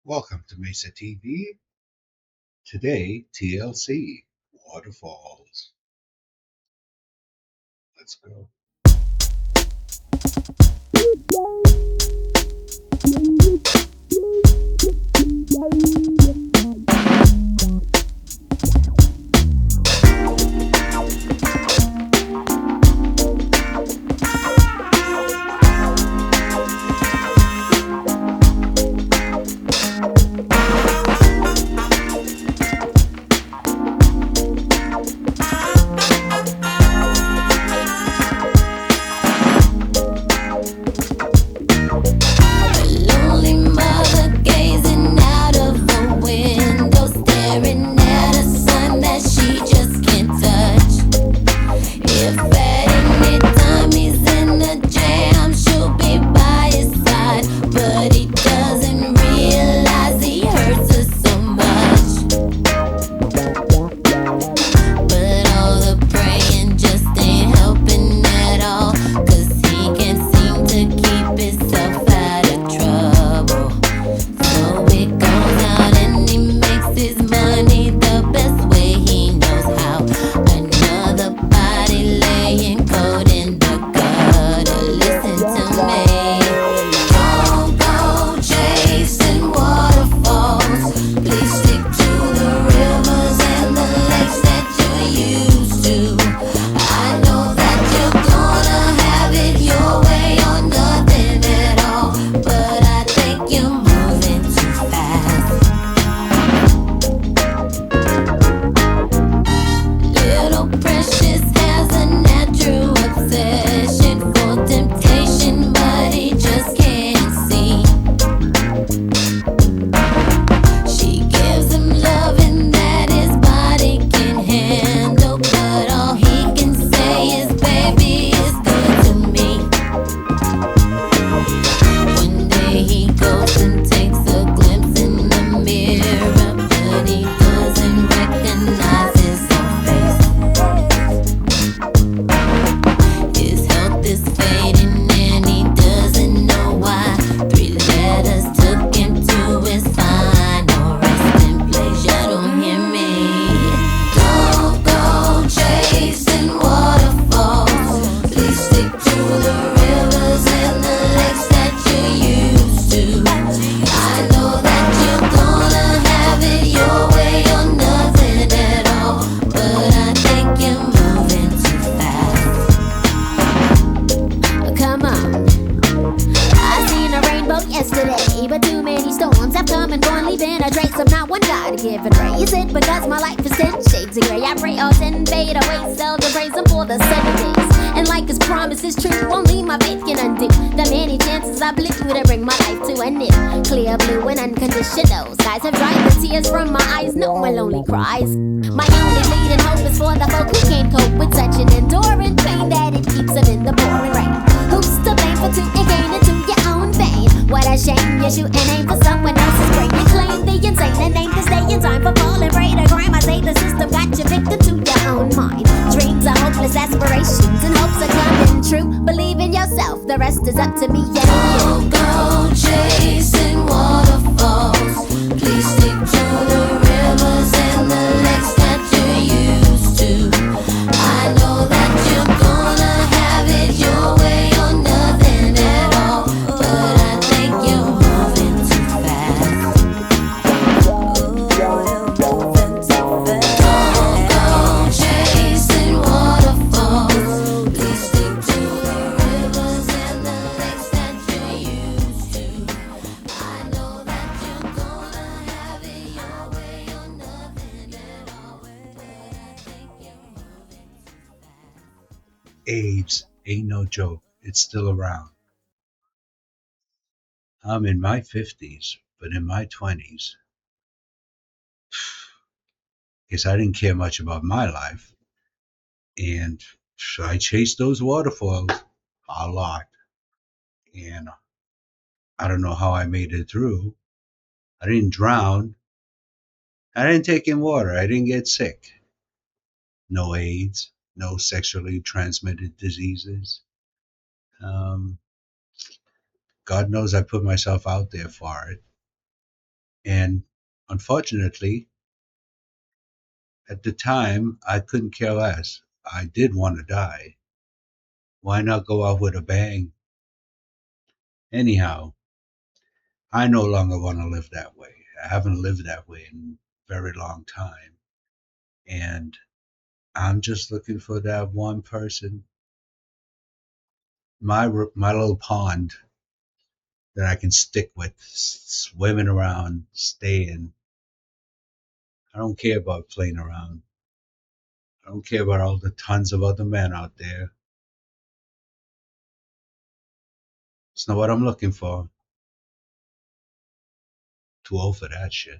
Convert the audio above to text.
Welcome to Mesa TV. Today, TLC, waterfalls. Let's go. Lonely mother gazing out of the window, staring at a sun that she just can't touch. If at any time he's in a jam, she'll be by his side, but he doesn't realize he hurts her so much. But all the praying just ain't helping at all, 'cause he can't seem to keep himself out of trouble. So he goes out and he makes his money the best way he knows how. Another body laying cold in the gutter. Listen to me. Don't go chasing waterfalls. Please stick to the rivers and the lakes that you're used to. I know that you're gonna have it your way or nothing at all, but I think you're moving too fast. Little Precious has a natural obsession for temptation, but he just can't see. She gives him loving that his body can handle, but all he can say is, baby, it's good to me. One day he goes and takes a glimpse in the mirror, but he doesn't recognize his own face. His health is fading and he doesn't know why. 3 letters took him to his final resting place. You don't hear me. Don't go chasing waterfalls. Please stick to the rivers and the lakes that you're used to. I know that you're gonna have it your way or nothing at all, but I think you're moving too fast. Come on. I seen a rainbow yesterday, but too many storms have come and gone, leaving a trace of not one God-given ray. Is it because my life is 10 shades of gray? I pray all 10 fade away, seldom praise him for the 7 days. And like his promise is true, only my faith can undo the many chances I blew to bring my life to a new clear blue and unconditional skies have dried the tears from my eyes, no more lonely cries. My only bleeding hope is for the folk who can't cope with such an enduring pain that it keeps them in the pouring rain. Who's to blame for two and gain into your own vein? What a shame, you shoot and aim for someone else's brain. You claim the insane and aim to stay in time for falling prey to crime. I say the system got you victim to your own mind. Dreams are hopeless aspirations and hopes are coming true. Believe in yourself, the rest is up to me and you. Don't go chasing waterfalls. Please stick to the rivers and the lakes that you're used to. I know that you're gonna have it your way or nothing at all, but I think you're moving too fast. Don't go chasing waterfalls. Please stick to the rivers and the lakes that you're used to. I know that you're gonna have it your way or nothing at all, but I think you're moving too fast. AIDS ain't no joke. It's still around. I'm in my 50s, but in my 20s, guess I didn't care much about my life. And I chased those waterfalls a lot. And I don't know how I made it through. I didn't drown. I didn't take in water. I didn't get sick. No AIDS, no sexually transmitted diseases. Um, God knows I put myself out there for it. And unfortunately, at the time, I couldn't care less. I did want to die. Why not go out with a bang? Anyhow, I no longer want to live that way. I haven't lived that way in a very long time. And I'm just looking for that one person, my little pond that I can stick with, swimming around, staying. I don't care about playing around. I don't care about all the tons of other men out there. It's not what I'm looking for. Too old for that shit.